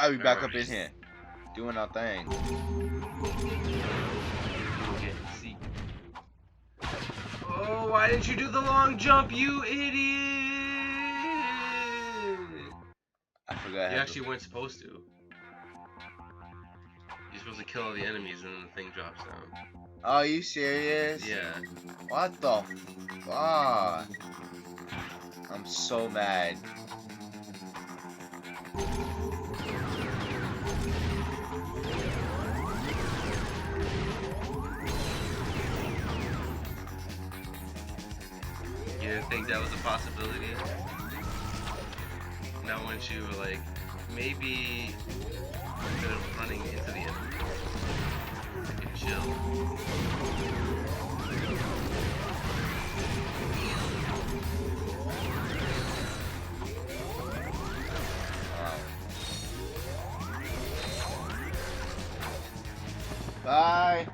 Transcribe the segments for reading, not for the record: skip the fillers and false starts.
I'll be back up in here, doing our thing. Oh, why didn't you do the long jump, you idiot? I forgot. You actually weren't supposed to. You're supposed to kill all the enemies and then the thing drops down. Are you serious? Yeah. What the fuck? I'm so mad. You didn't think that was a possibility? Not once you were like, maybe instead of running into the enemy, you can chill. Bye.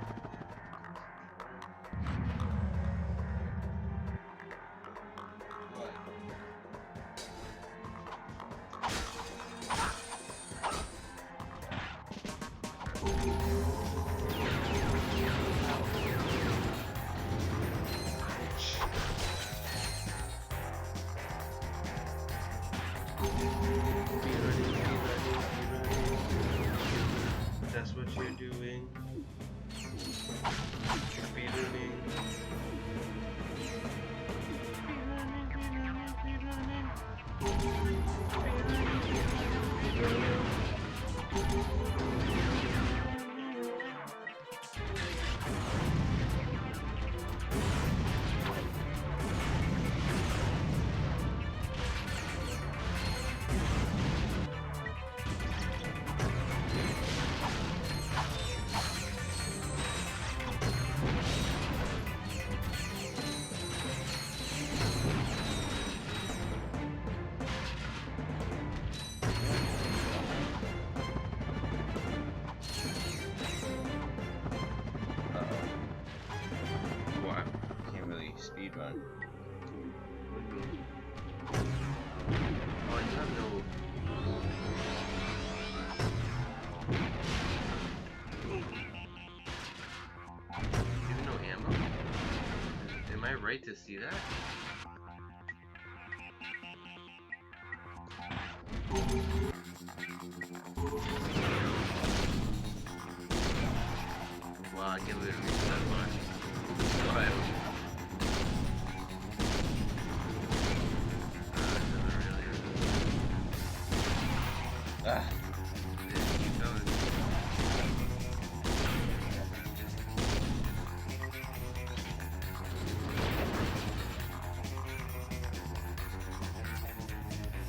That's what you're doing. Speedrunning. Speed run. Oh, you have no. You have no ammo? Am I right to see that? Wow, I can't believe it reached that much. Go ahead. Ah. Keep going.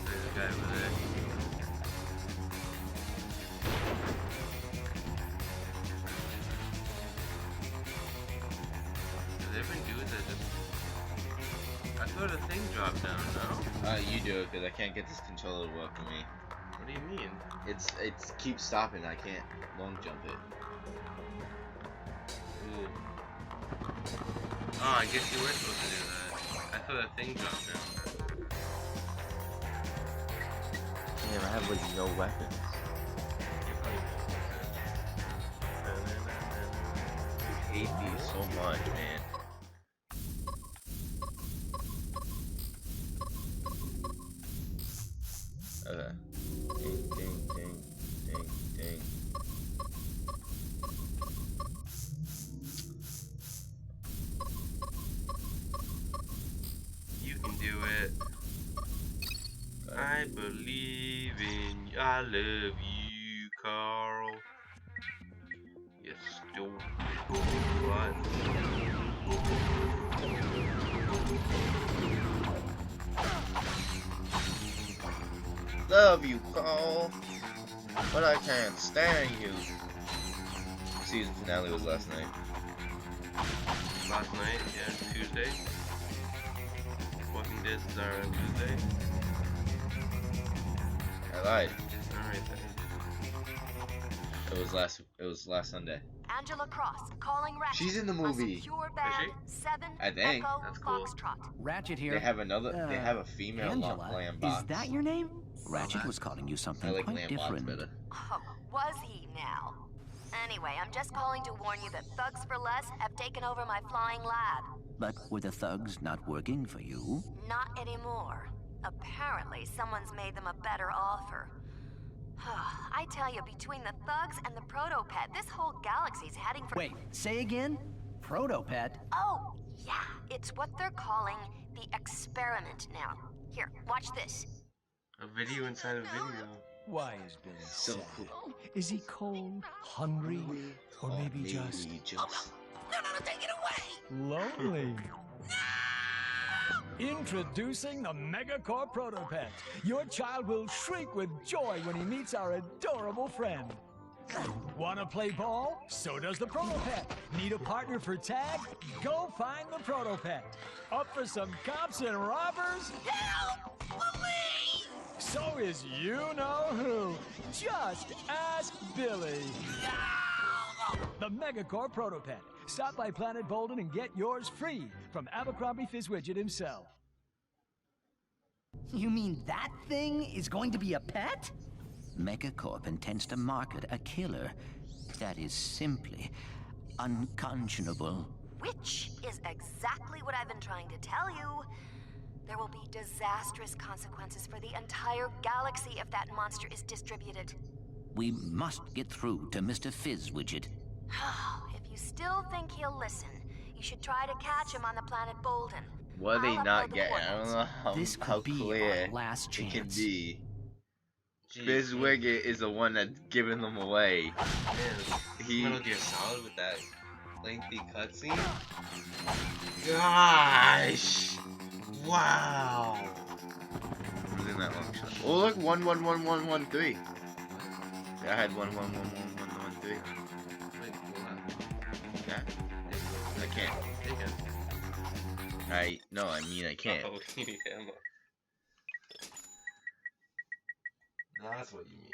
There's a guy over there. Have there been dudes that just... I thought a thing dropped down, no? You do it, because I can't get this controller to work for me. What do you mean? It's keeps stopping. I can't long jump it. Ooh. Oh, I guess you were supposed to do that. I thought a thing dropped down. Damn, I have like no weapons. I hate these so much, man. Okay. Ding, ding, ding, ding, ding. You can do it. I believe in you. I love you, Carl. You stupid what? Love you, Cole, but I can't stand you. Season finale was last night. Last night, yeah, Tuesday. Walking Dead are on Tuesday. I lied. Alright then. It was last Sunday. Angela Cross calling Ratchet. She's in the movie. Is she? 7 I think. Echo That's cool. Foxtrot. Ratchet here. They have a female Angela, playing is box. that your name? Ratchet was calling you I something like quite Lambots different. better. Oh, was he now? Anyway, I'm just calling to warn you that Thugs for Less have taken over my flying lab. But were the thugs not working for you? Not anymore. Apparently, someone's made them a better offer. I tell you, between the Thugs and the Protopet, this whole galaxy's heading for— Wait, say again? Protopet? Oh, yeah. It's what they're calling the experiment now. Here, watch this. A video inside a video. Why is Billy So sad? cool. Is he cold, hungry, or maybe just lonely? Introducing the Megacore Protopet. Your child will shriek with joy when he meets our adorable friend. Want to play ball? So does the Protopet. Need a partner for tag? Go find the Protopet. Up for some cops and robbers? Help! Police! So is you-know-who. Just ask Billy. The Megacore Protopet. Stop by Planet Bolden and get yours free from Abercrombie Fizzwidget himself. You mean that thing is going to be a pet? Megacorp intends to market a killer that is simply unconscionable. Which is exactly what I've been trying to tell you. There will be disastrous consequences for the entire galaxy if that monster is distributed. We must get through to Mr. Fizzwidget. If you still think he'll listen, you should try to catch him on the planet Bolden. What are they I'll not upload the getting? I don't coordinates. know This how could be clear our last it can chance. be. Gee, Fizzwidget is the one that's giving them away. Man, He- Metal Gear Solid with that lengthy cutscene. Gosh! Wow! Who's in that long shot? Oh look, 111113. Yeah, I had 111113. Wait, hold on. Yeah, I can't. Take it. I mean I can't. Oh, yeah, look. That's what you mean.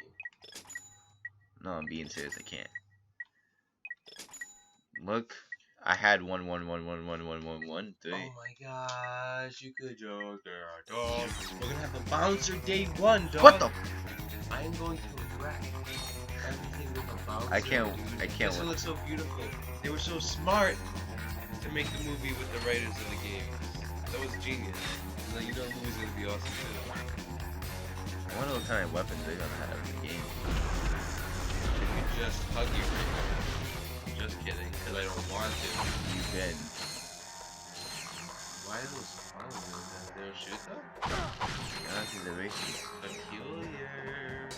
No, I'm being serious. I can't. Look, I had 11111113. Oh my gosh, you could joke there, dog. We're gonna have the bouncer day one, dog. What the? I'm going to wreck everything with a bouncer. I can't This one looks so beautiful. They were so smart to make the movie with the writers of the game. That was genius. So you know the movie's gonna be awesome too. I wonder what kind of weapons they're gonna have in the game. If you just hug you right now. Just kidding, because I don't want to. You can. Why are those smiling? They don't shoot them? Honestly, they're racist. Peculiar.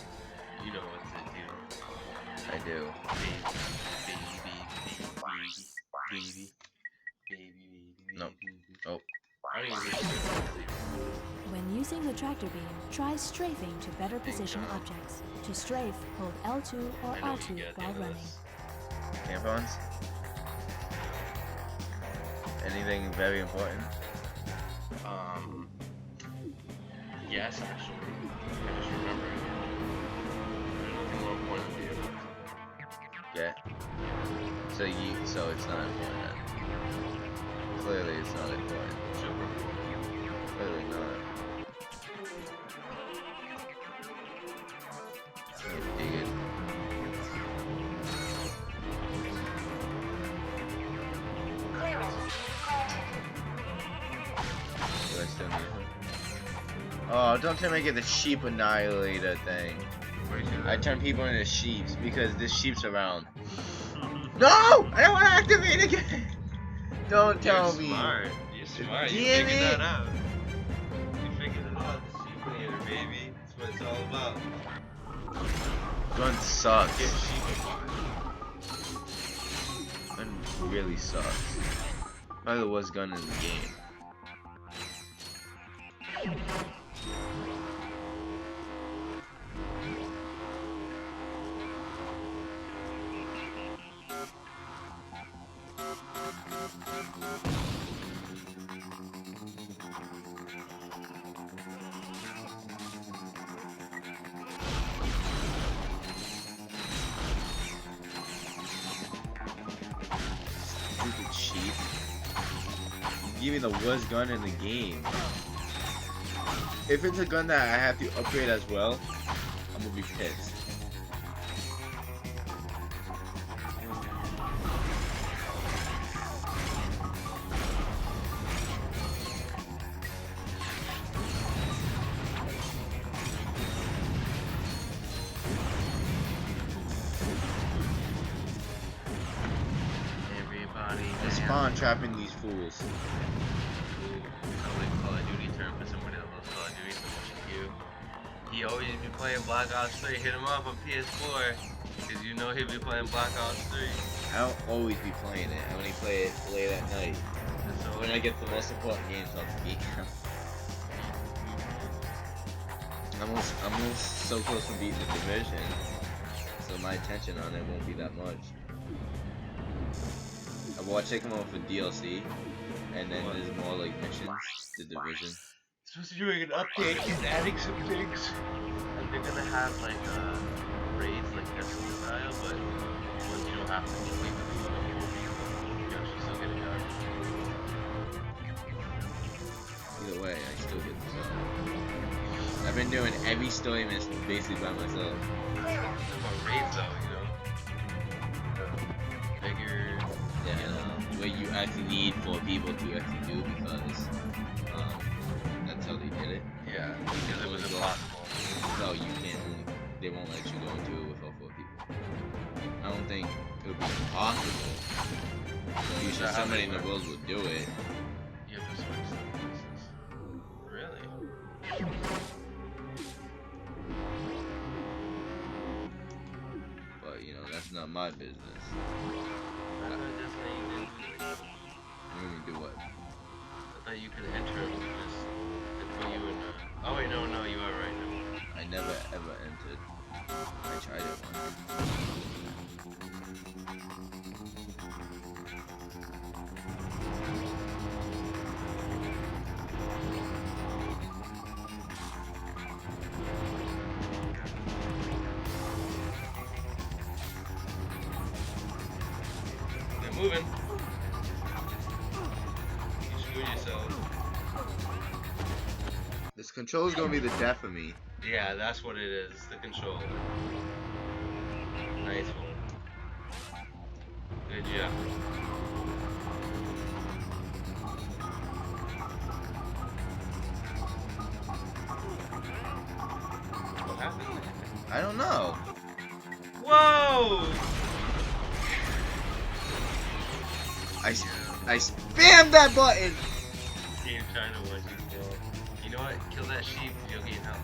You know what to do. I do. Baby. No. Oh. I don't even think When using the tractor beam, try strafing to better position objects. To strafe, hold L2 or I know what you R2 get while out of running. this. Tampons? Anything very important? Yes, actually. I just remember. There's nothing more important to you. Yeah. So it's not important then. Clearly it's not important. Super. Clearly not. Can't dig it. Do I still need him? Oh, don't tell me I get the sheep annihilator thing. I turn people into sheeps because this sheep's around. No! I don't want to activate again! Don't tell me. Smart. You're smart. You Damn figured it. that out. You figured it out. The sheep later, baby. That's what it's all about. Gun sucks. Get sheep apart. Gun really sucks. Probably the worst gun in the game. Stupid sheep. You give me the worst gun in the game. if it's a gun that I have to upgrade as well, I'm gonna be pissed. Everybody. Spawn trapping these fools. Call of Duty term for somebody that loves Call of Duty so much as you. He always be playing Black Ops 3. Hit him up on PS4, cause you know he'll be playing Black Ops 3. I don't always be playing it. I only play it late at night. So When I get the most important games on the game. I'm almost so close to beating the Division, so my attention on it won't be that much. I watched it come out for DLC, and then there's more like missions. The Division. Supposed to be doing an update and adding some things. And they're gonna have like raids like Destiny style, but ones you don't have to complete with people. You actually still get it done. Either way, I still get the job. I've been doing every story mission basically by myself. About raids though, you know. Bigger. Yeah, where you actually need 4 people to actually do because that's how they did it. Yeah, because it was impossible. So you can't. They won't let you go into it without 4 people. I don't think it would be possible. You should somebody in the world would do it. You have to switch some places. Really? But you know, that's not my business. I thought that's how you did. Let me do what? I thought you could enter it with just put you in. Oh wait, no, you are right. No. I never ever entered. I tried it once. They're moving. You screwed yourself. This control's gonna be the death of me. Yeah, that's what it is. The controller. Nice one. Good job. What happened? I don't know. Whoa! I spammed that button. Game trying to watch you go. You know what? Kill that sheep. You'll gain health.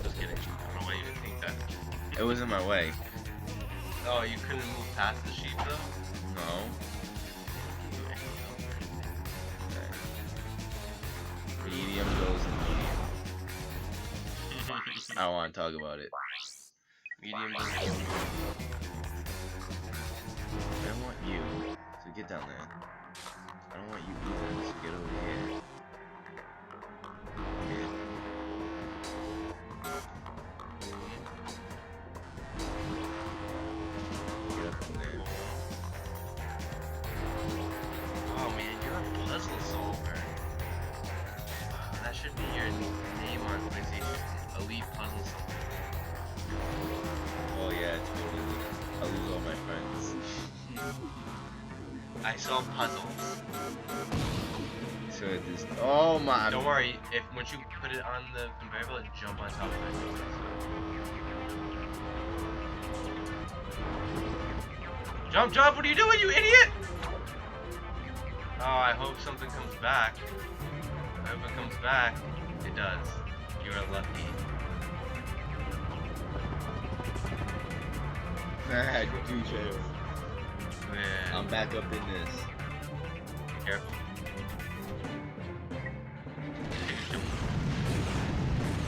Just kidding. I don't know why you didn't think that. It was in my way. Oh, you couldn't move past the sheep though? No. Okay. Medium goes in medium. I don't want to talk about it. Medium doesn't go. I want you to get down there. I don't want you either, so get over here. Come here. Get up from there. Oh man, you're a puzzle solver. That should be your name on PlayStation. Elite Puzzle Solver. Oh yeah, totally. I lose all my friends. I solve puzzles. So this. Oh my. Don't worry, if once you put it on the conveyor belt, jump on top of it. Jump, jump! What are you doing, you idiot? Oh, I hope something comes back. I hope it comes back. It does. You are lucky. Man. I'm back up in this. Be careful.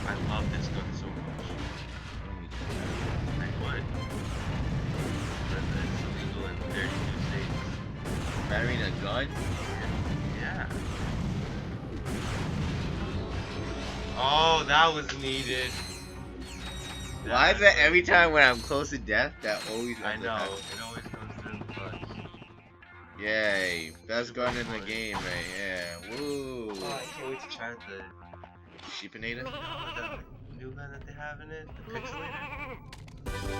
I love this gun so much. I would. But it's illegal in 32 states. Firing a gun? Yeah. Oh, that was needed. Why is it every time when I'm close to death, that always I ends know. up happening? It always comes through the clutch. Yay. Best gun in the game, right? Yeah. Woo. Oh, I can't wait to try the Sheepinator? The new gun that they have in it, the Pixelator.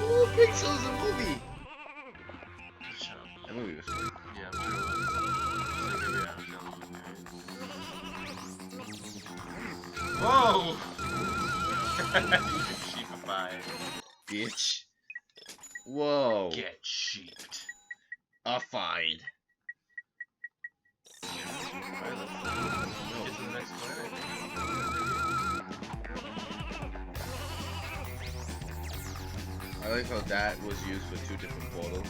Ooh, Pixel's a movie. Just shut up. That movie was good. Yeah, I'm sure it was. It's like every Adam Sandler movie. Whoa! Sheepified. Bitch. Whoa. Get sheeped. Fine. Alright, let's get to the next planet. I like how that was used for 2 different portals.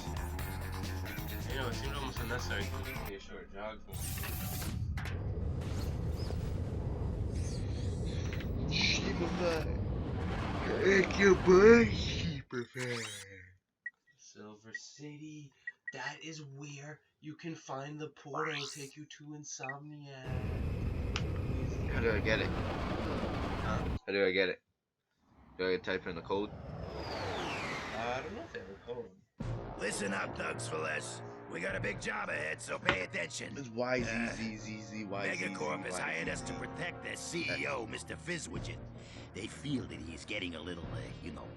You know, it seemed almost unnecessary because it was only a short jog for me. Sheepify. Thank you, boy. Sheepify. Silver City, that is where you can find the portal take you to Insomnia. How do I get it? Huh? How do I get it? Do I type in the code? I don't know if they have a code. Listen up, thugs for less. We got a big job ahead, so pay attention. It's YZZZZYZ. Megacorp has hired us to protect their CEO, Mr. Fizzwidget. They feel that he's getting a little,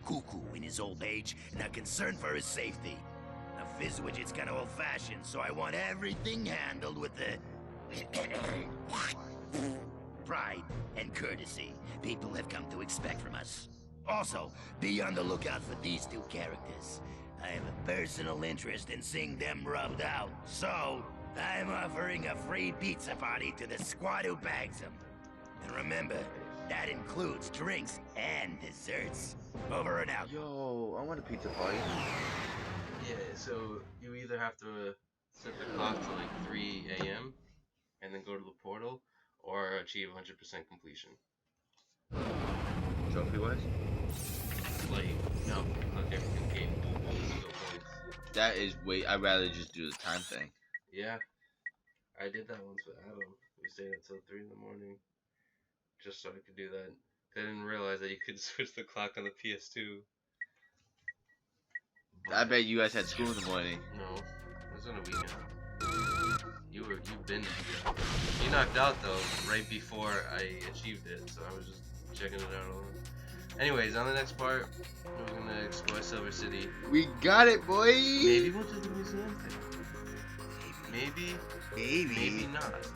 cuckoo in his old age and are concerned for his safety. Now, Fizzwidget's kind of old-fashioned, so I want everything handled with the pride and courtesy people have come to expect from us. Also, be on the lookout for these 2 characters. I have a personal interest in seeing them rubbed out, so I'm offering a free pizza party to the squad who bags them. And remember, that includes drinks and desserts. Over and out. Yo, I want a pizza party. Yeah, so you either have to set the clock to like 3 a.m. and then go to the portal, or achieve 100% completion. Trophy wise? Like, no, not everything game. Skill points. That is way. I'd rather just do the time thing. Yeah, I did that once with Adam. We stayed until 3 in the morning, just so I could do that. I didn't realize that you could switch the clock on the PS2. I bet you guys had school in the morning. No, it was on a weekend. You've been knocked out. You knocked out though right before I achieved it, so I was just checking it out on. Anyways, on the next part, we're gonna explore Silver City. We got it, boy. Maybe we'll do the museum thing. Maybe not.